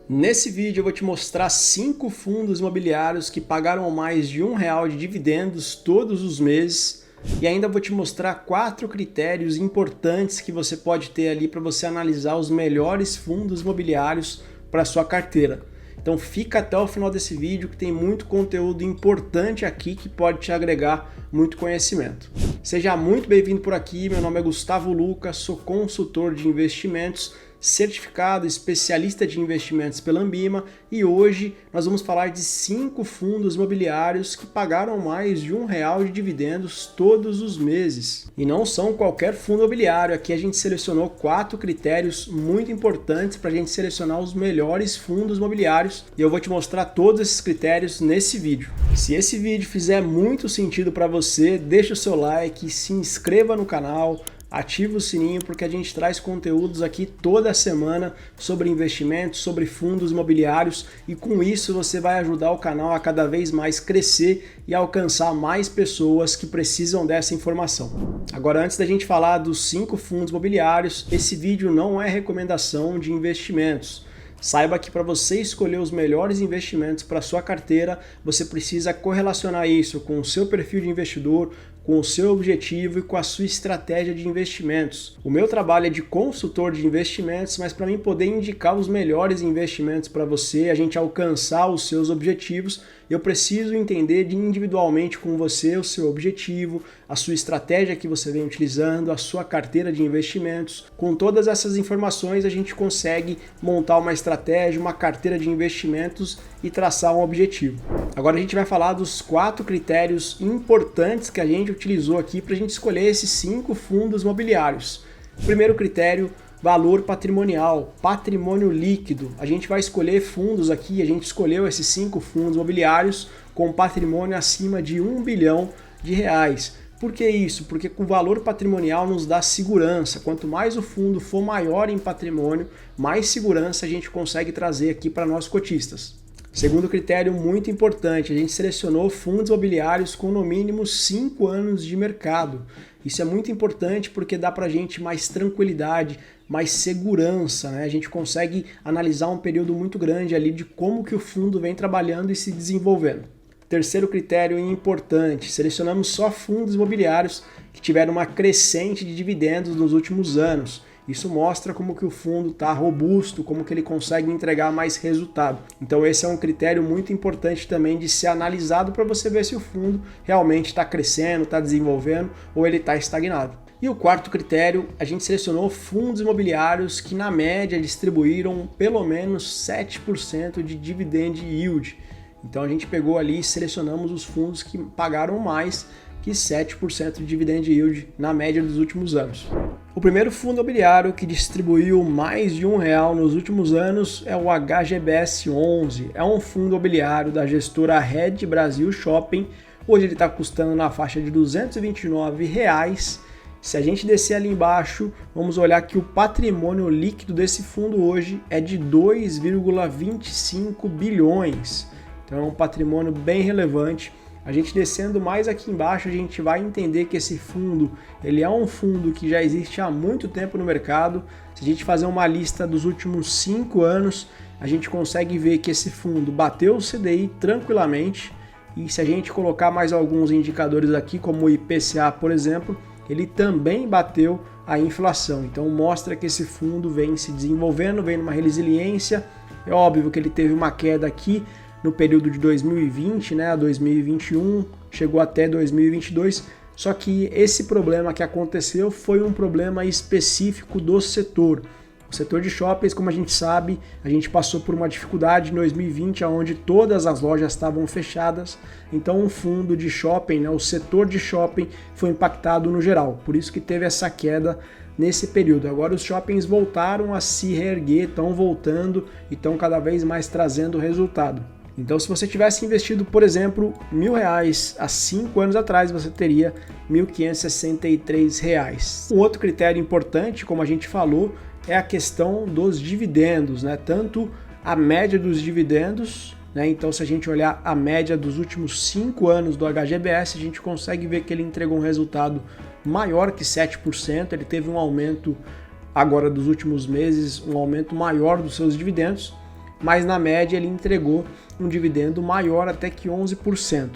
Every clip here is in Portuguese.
Nesse vídeo eu vou te mostrar 5 fundos imobiliários que pagaram mais de R$ 1 de dividendos todos os meses e ainda vou te mostrar 4 critérios importantes que você pode ter ali para você analisar os melhores fundos imobiliários para a sua carteira. Então fica até o final desse vídeo que tem muito conteúdo importante aqui que pode te agregar muito conhecimento. Seja muito bem-vindo por aqui, meu nome é Gustavo Lucas, sou consultor de investimentos, certificado especialista de investimentos pela Ambima e hoje nós vamos falar de 5 fundos imobiliários que pagaram mais de R$ 1 de dividendos todos os meses. E não são qualquer fundo imobiliário, aqui a gente selecionou 4 critérios muito importantes para a gente selecionar os melhores fundos imobiliários e eu vou te mostrar todos esses critérios nesse vídeo. Se esse vídeo fizer muito sentido para você, deixa o seu like, se inscreva no canal, ativa o sininho porque a gente traz conteúdos aqui toda semana sobre investimentos, sobre fundos imobiliários e com isso você vai ajudar o canal a cada vez mais crescer e alcançar mais pessoas que precisam dessa informação. Agora, antes da gente falar dos 5 fundos imobiliários, esse vídeo não é recomendação de investimentos. Saiba que para você escolher os melhores investimentos para sua carteira, você precisa correlacionar isso com o seu perfil de investidor, com o seu objetivo e com a sua estratégia de investimentos. O meu trabalho é de consultor de investimentos, mas para mim poder indicar os melhores investimentos para você, a gente alcançar os seus objetivos, eu preciso entender individualmente com você o seu objetivo, a sua estratégia que você vem utilizando, a sua carteira de investimentos. Com todas essas informações a gente consegue montar uma estratégia, uma carteira de investimentos e traçar um objetivo. Agora a gente vai falar dos 4 critérios importantes que a gente utilizou aqui para a gente escolher esses 5 fundos imobiliários. Primeiro critério, valor patrimonial, patrimônio líquido. A gente vai escolher fundos aqui, a gente escolheu esses 5 fundos imobiliários com patrimônio acima de R$ 1 bilhão. Por que isso? Porque o valor patrimonial nos dá segurança. Quanto mais o fundo for maior em patrimônio, mais segurança a gente consegue trazer aqui para nós cotistas. Segundo critério muito importante, a gente selecionou fundos imobiliários com no mínimo 5 anos de mercado. Isso é muito importante porque dá para a gente mais tranquilidade, mais segurança, né? A gente consegue analisar um período muito grande ali de como que o fundo vem trabalhando e se desenvolvendo. Terceiro critério importante, selecionamos só fundos imobiliários que tiveram uma crescente de dividendos nos últimos anos. Isso mostra como que o fundo está robusto, como que ele consegue entregar mais resultado. Então esse é um critério muito importante também de ser analisado para você ver se o fundo realmente está crescendo, está desenvolvendo ou ele está estagnado. E o quarto critério, a gente selecionou fundos imobiliários que na média distribuíram pelo menos 7% de dividend yield. Então a gente pegou ali e selecionamos os fundos que pagaram mais que 7% de dividend yield na média dos últimos anos. O primeiro fundo imobiliário que distribuiu mais de R$ 1 nos últimos anos é o HGBS 11. É um fundo imobiliário da gestora Red Brasil Shopping. Hoje ele está custando na faixa de R$ 229. Se a gente descer ali embaixo, vamos olhar que o patrimônio líquido desse fundo hoje é de 2,25 bilhões. Então é um patrimônio bem relevante. A gente descendo mais aqui embaixo, a gente vai entender que esse fundo, ele é um fundo que já existe há muito tempo no mercado. Se a gente fazer uma lista dos últimos 5 anos, a gente consegue ver que esse fundo bateu o CDI tranquilamente. E se a gente colocar mais alguns indicadores aqui, como o IPCA, por exemplo, ele também bateu a inflação. Então mostra que esse fundo vem se desenvolvendo, vem numa resiliência. É óbvio que ele teve uma queda aqui no período de 2020, né, a 2021, chegou até 2022, só que esse problema que aconteceu foi um problema específico do setor. O setor de shoppings, como a gente sabe, a gente passou por uma dificuldade em 2020, onde todas as lojas estavam fechadas, então o fundo de shopping, né, o setor de shopping foi impactado no geral, por isso que teve essa queda nesse período. Agora os shoppings voltaram a se reerguer, estão voltando e estão cada vez mais trazendo resultado. Então, se você tivesse investido, por exemplo, R$ 1.000 há 5 anos atrás, você teria R$ 1.563. Um outro critério importante, como a gente falou, é a questão dos dividendos, né? Tanto a média dos dividendos, né? Então, se a gente olhar a média dos últimos 5 anos do HGBS, a gente consegue ver que ele entregou um resultado maior que 7%. Ele teve um aumento agora dos últimos meses, um aumento maior dos seus dividendos. mas na média ele entregou um dividendo maior até que 11%.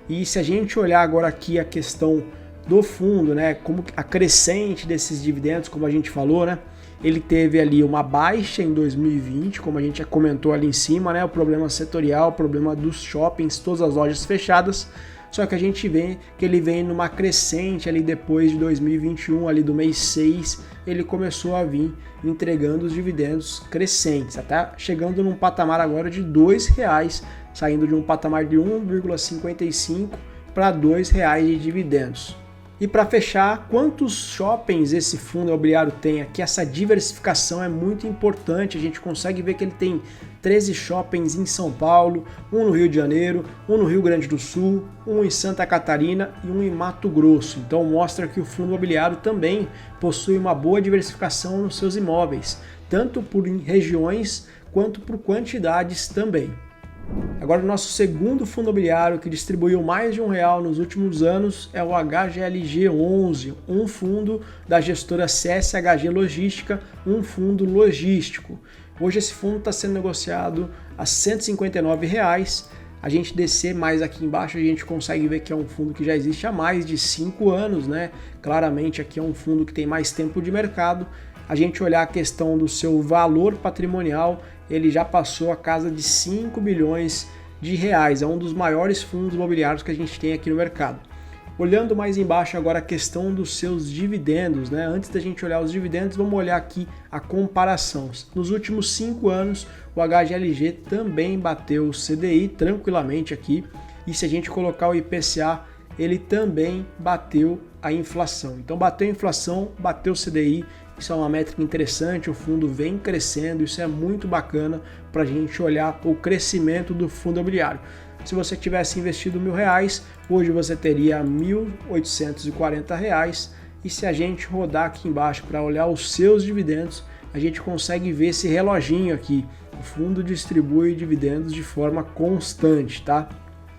E se a gente olhar agora aqui a questão do fundo, né, como a crescente desses dividendos, como a gente falou, né, ele teve ali uma baixa em 2020, como a gente já comentou ali em cima, né, o problema setorial, o problema dos shoppings, todas as lojas fechadas. Só que a gente vê que ele vem numa crescente ali depois de 2021, ali do mês 6, ele começou a vir entregando os dividendos crescentes, até chegando num patamar agora de R$ 2,00, saindo de um patamar de 1,55 para R$ 2,00 de dividendos. E para fechar, quantos shoppings esse fundo imobiliário tem? Aqui essa diversificação é muito importante, a gente consegue ver que ele tem 13 shoppings em São Paulo, um no Rio de Janeiro, um no Rio Grande do Sul, um em Santa Catarina e um em Mato Grosso. Então mostra que o fundo imobiliário também possui uma boa diversificação nos seus imóveis, tanto por regiões quanto por quantidades também. Agora o nosso segundo fundo imobiliário que distribuiu mais de R$1 nos últimos anos é o HGLG11, um fundo da gestora CSHG Logística, um fundo logístico. Hoje esse fundo está sendo negociado a R$ 159,00. A gente descer mais aqui embaixo, a gente consegue ver que é um fundo que já existe há mais de 5 anos, né? Claramente aqui é um fundo que tem mais tempo de mercado. A gente olhar a questão do seu valor patrimonial, ele já passou a casa de 5 bilhões de reais. É um dos maiores fundos imobiliários que a gente tem aqui no mercado. Olhando mais embaixo agora a questão dos seus dividendos, né? Antes da gente olhar os dividendos, vamos olhar aqui a comparação. Nos últimos 5 anos, o HGLG também bateu o CDI tranquilamente aqui. E se a gente colocar o IPCA, ele também bateu a inflação. Então bateu a inflação, bateu o CDI. Isso é uma métrica interessante, o fundo vem crescendo, isso é muito bacana para a gente olhar o crescimento do fundo imobiliário. Se você tivesse investido R$1.000, hoje você teria R$ 1.840. E se a gente rodar aqui embaixo para olhar os seus dividendos, a gente consegue ver esse reloginho aqui. O fundo distribui dividendos de forma constante, tá?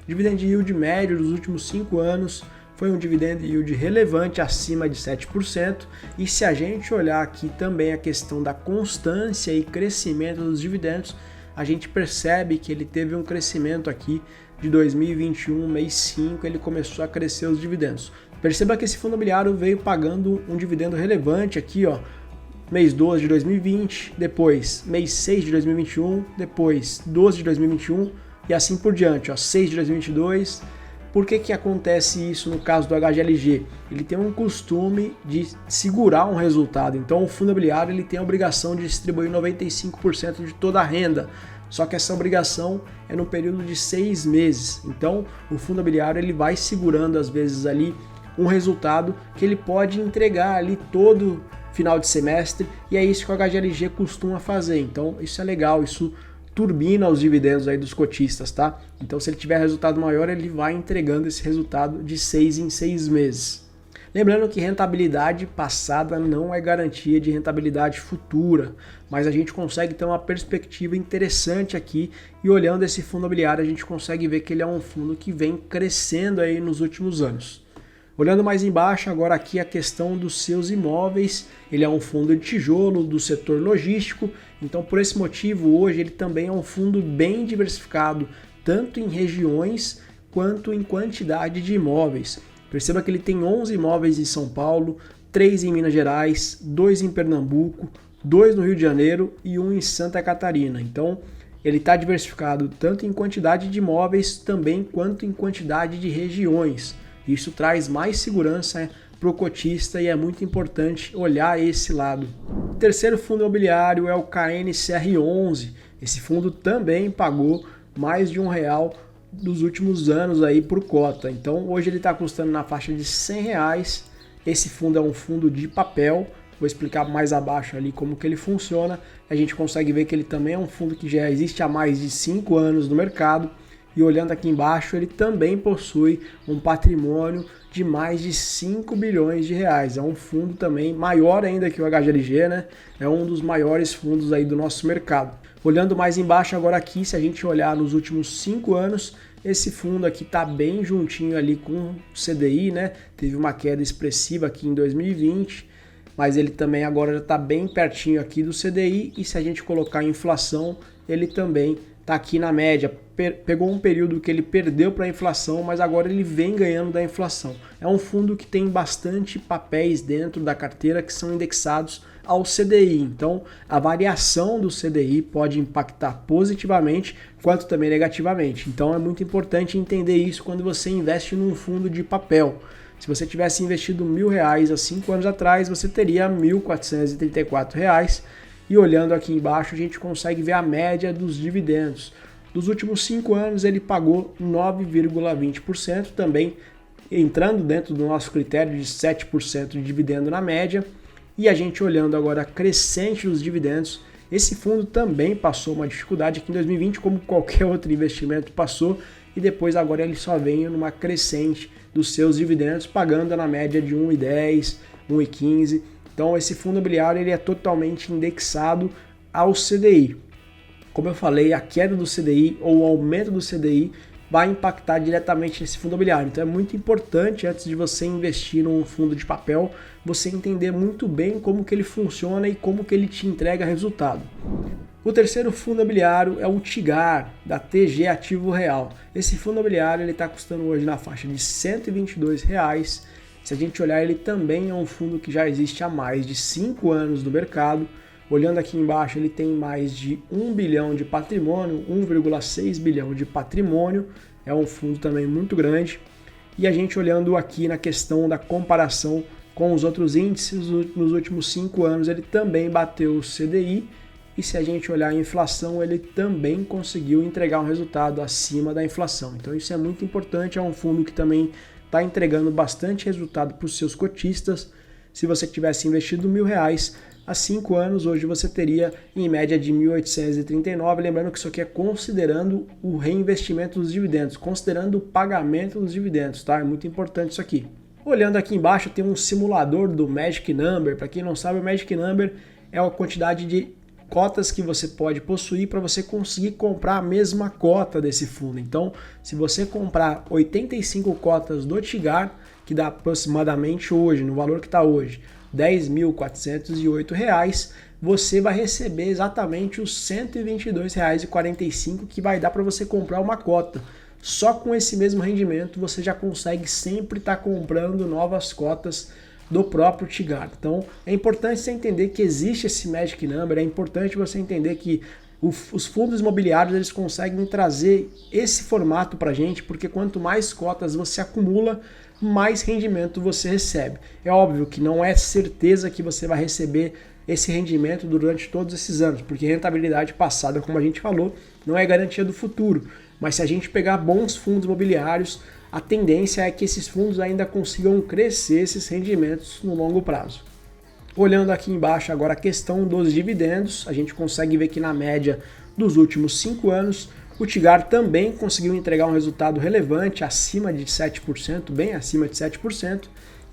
Dividend yield médio dos últimos 5 anos foi um dividend yield relevante acima de 7%, e se a gente olhar aqui também a questão da constância e crescimento dos dividendos, a gente percebe que ele teve um crescimento aqui de 2021, mês 5, ele começou a crescer os dividendos. Perceba que esse fundo imobiliário veio pagando um dividendo relevante aqui, ó, mês 12 de 2020, depois mês 6 de 2021, depois 12 de 2021 e assim por diante, ó, 6 de 2022. Por que acontece isso no caso do HGLG? Ele tem um costume de segurar um resultado, então o fundo imobiliário ele tem a obrigação de distribuir 95% de toda a renda, só que essa obrigação é no período de 6 meses, então o fundo imobiliário ele vai segurando às vezes ali um resultado que ele pode entregar ali todo final de semestre, e é isso que o HGLG costuma fazer, então isso é legal, isso turbina os dividendos aí dos cotistas, tá? Então se ele tiver resultado maior, ele vai entregando esse resultado de 6 em 6 meses. Lembrando que rentabilidade passada não é garantia de rentabilidade futura, mas a gente consegue ter uma perspectiva interessante aqui, e olhando esse fundo imobiliário a gente consegue ver que ele é um fundo que vem crescendo aí nos últimos anos. Olhando mais embaixo, agora aqui a questão dos seus imóveis, ele é um fundo de tijolo do setor logístico, então por esse motivo hoje ele também é um fundo bem diversificado, tanto em regiões quanto em quantidade de imóveis. Perceba que ele tem 11 imóveis em São Paulo, 3 em Minas Gerais, 2 em Pernambuco, 2 no Rio de Janeiro e 1 em Santa Catarina. Então ele está diversificado tanto em quantidade de imóveis também quanto em quantidade de regiões. Isso traz mais segurança para o cotista e é muito importante olhar esse lado. O terceiro fundo imobiliário é o KNCR11. Esse fundo também pagou mais de R$1 nos últimos anos aí por cota. Então hoje ele está custando na faixa de R$100. Esse fundo é um fundo de papel. Vou explicar mais abaixo ali como que ele funciona. A gente consegue ver que ele também é um fundo que já existe há mais de 5 anos no mercado. E olhando aqui embaixo, ele também possui um patrimônio de mais de 5 bilhões de reais. É um fundo também maior ainda que o HGLG, né? É um dos maiores fundos aí do nosso mercado. Olhando mais embaixo agora aqui, se a gente olhar nos últimos 5 anos, esse fundo aqui está bem juntinho ali com o CDI, né? Teve uma queda expressiva aqui em 2020, mas ele também agora já está bem pertinho aqui do CDI, e se a gente colocar a inflação, ele também está aqui na média. Pegou um período que ele perdeu para a inflação, mas agora ele vem ganhando da inflação. É um fundo que tem bastante papéis dentro da carteira que são indexados ao CDI. Então, a variação do CDI pode impactar positivamente, quanto também negativamente. Então, é muito importante entender isso quando você investe num fundo de papel. Se você tivesse investido R$1.000 há 5 anos atrás, você teria R$1.434. E olhando aqui embaixo, a gente consegue ver a média dos dividendos. Dos últimos 5 anos, ele pagou 9,20%, também entrando dentro do nosso critério de 7% de dividendo na média. E a gente olhando agora a crescente dos dividendos, esse fundo também passou uma dificuldade aqui em 2020, como qualquer outro investimento passou, e depois agora ele só vem numa crescente dos seus dividendos, pagando na média de 1,10, 1,15. Então esse fundo imobiliário ele é totalmente indexado ao CDI. Como eu falei, a queda do CDI ou o aumento do CDI vai impactar diretamente nesse fundo imobiliário. Então é muito importante, antes de você investir num fundo de papel, você entender muito bem como que ele funciona e como que ele te entrega resultado. O terceiro fundo imobiliário é o TIGAR, da TG Ativo Real. Esse fundo imobiliário está custando hoje na faixa de R$ 122. Se a gente olhar, ele também é um fundo que já existe há mais de 5 anos no mercado. Olhando aqui embaixo, ele tem mais de 1 bilhão de patrimônio, 1,6 bilhão de patrimônio. É um fundo também muito grande. E a gente olhando aqui na questão da comparação com os outros índices, nos últimos 5 anos ele também bateu o CDI. E se a gente olhar a inflação, ele também conseguiu entregar um resultado acima da inflação. Então isso é muito importante, é um fundo que também está entregando bastante resultado para os seus cotistas. Se você tivesse investido R$1.000 há 5 anos, hoje você teria em média de 1.839. Lembrando que isso aqui é considerando o reinvestimento dos dividendos, considerando o pagamento dos dividendos, tá? É muito importante isso aqui. Olhando aqui embaixo tem um simulador do Magic Number. Para quem não sabe, o Magic Number é a quantidade de cotas que você pode possuir para você conseguir comprar a mesma cota desse fundo. Então, se você comprar 85 cotas do TIGAR, que dá aproximadamente hoje, no valor que está hoje, R$ 10.408, você vai receber exatamente os R$ 122,45 que vai dar para você comprar uma cota. Só com esse mesmo rendimento você já consegue sempre estar comprando novas cotas do próprio TIGAR. Então é importante você entender que existe esse Magic Number, é importante você entender que os fundos imobiliários eles conseguem trazer esse formato para a gente, porque quanto mais cotas você acumula, mais rendimento você recebe. É óbvio que não é certeza que você vai receber esse rendimento durante todos esses anos, porque rentabilidade passada, como a gente falou, não é garantia do futuro. Mas se a gente pegar bons fundos imobiliários, a tendência é que esses fundos ainda consigam crescer esses rendimentos no longo prazo. Olhando aqui embaixo agora a questão dos dividendos, a gente consegue ver que na média dos últimos 5 anos, o TIGAR também conseguiu entregar um resultado relevante, acima de 7%, bem acima de 7%,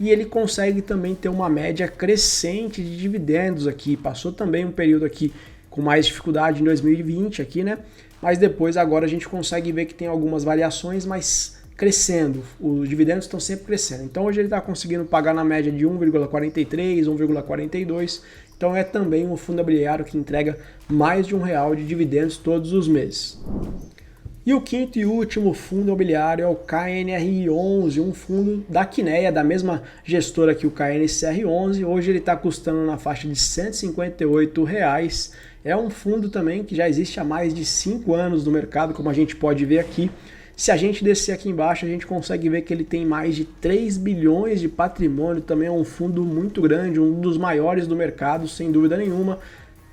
e ele consegue também ter uma média crescente de dividendos aqui. Passou também um período aqui com mais dificuldade em 2020 aqui, né? Mas depois agora a gente consegue ver que tem algumas variações, mas crescendo, os dividendos estão sempre crescendo. Então hoje ele está conseguindo pagar na média de 1,43, 1,42. Então é também um fundo imobiliário que entrega mais de R$1 de dividendos todos os meses. E o quinto e último fundo imobiliário é o KNR11, um fundo da Quineia, da mesma gestora que o KNCR11. Hoje ele está custando na faixa de R$ 158. É um fundo também que já existe há mais de 5 anos no mercado, como a gente pode ver aqui. Se a gente descer aqui embaixo, a gente consegue ver que ele tem mais de 3 bilhões de patrimônio, também é um fundo muito grande, um dos maiores do mercado, sem dúvida nenhuma.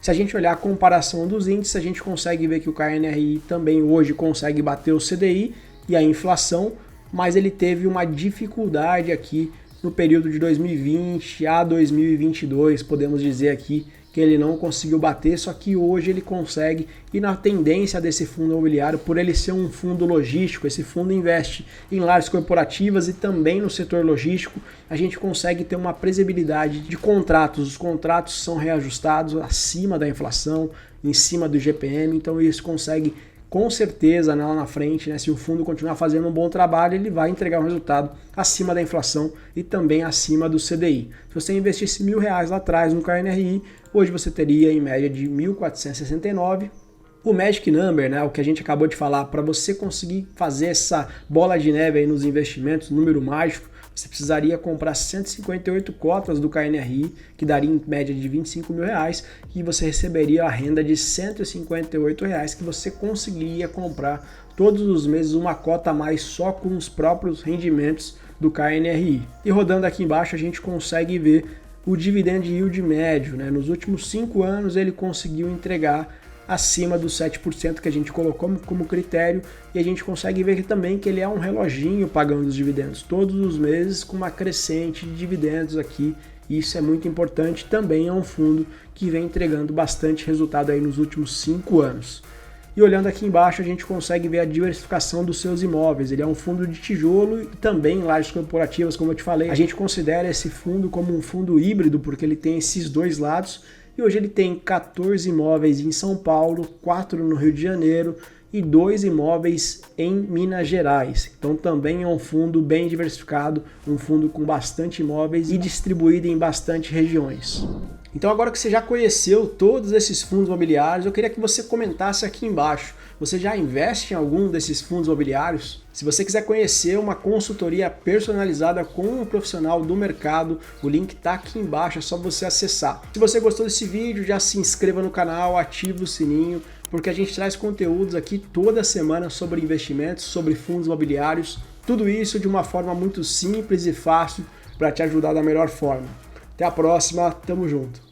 Se a gente olhar a comparação dos índices, a gente consegue ver que o KNRI também hoje consegue bater o CDI e a inflação, mas ele teve uma dificuldade aqui no período de 2020 a 2022, podemos dizer aqui que ele não conseguiu bater, só que hoje ele consegue. E na tendência desse fundo imobiliário, por ele ser um fundo logístico, esse fundo investe em lajes corporativas e também no setor logístico, a gente consegue ter uma previsibilidade de contratos. Os contratos são reajustados acima da inflação, em cima do IGPM, então isso consegue com certeza lá na frente, né, se o fundo continuar fazendo um bom trabalho, ele vai entregar um resultado acima da inflação e também acima do CDI. Se você investisse R$1.000 lá atrás no KNRI, hoje você teria em média de 1.469, O Magic Number, né, o que a gente acabou de falar, para você conseguir fazer essa bola de neve aí nos investimentos, número mágico, você precisaria comprar 158 cotas do KNRI, que daria em média de R$25 mil, e você receberia a renda de R$158, que você conseguiria comprar todos os meses uma cota a mais só com os próprios rendimentos do KNRI. E rodando aqui embaixo a gente consegue ver o dividend yield médio, né? Nos últimos 5 anos ele conseguiu entregar acima dos 7% que a gente colocou como critério, e a gente consegue ver também que ele é um reloginho pagando os dividendos todos os meses com uma crescente de dividendos aqui. Isso é muito importante, também é um fundo que vem entregando bastante resultado aí nos últimos 5 anos. E olhando aqui embaixo a gente consegue ver a diversificação dos seus imóveis. Ele é um fundo de tijolo e também lajes corporativas, como eu te falei. A gente considera esse fundo como um fundo híbrido porque ele tem esses dois lados. E hoje ele tem 14 imóveis em São Paulo, 4 no Rio de Janeiro e 2 imóveis em Minas Gerais. Então também é um fundo bem diversificado, um fundo com bastante imóveis e distribuído em bastante regiões. Então agora que você já conheceu todos esses fundos imobiliários, eu queria que você comentasse aqui embaixo. Você já investe em algum desses fundos imobiliários? Se você quiser conhecer uma consultoria personalizada com um profissional do mercado, o link está aqui embaixo, é só você acessar. Se você gostou desse vídeo, já se inscreva no canal, ative o sininho, porque a gente traz conteúdos aqui toda semana sobre investimentos, sobre fundos imobiliários, tudo isso de uma forma muito simples e fácil para te ajudar da melhor forma. Até a próxima, tamo junto!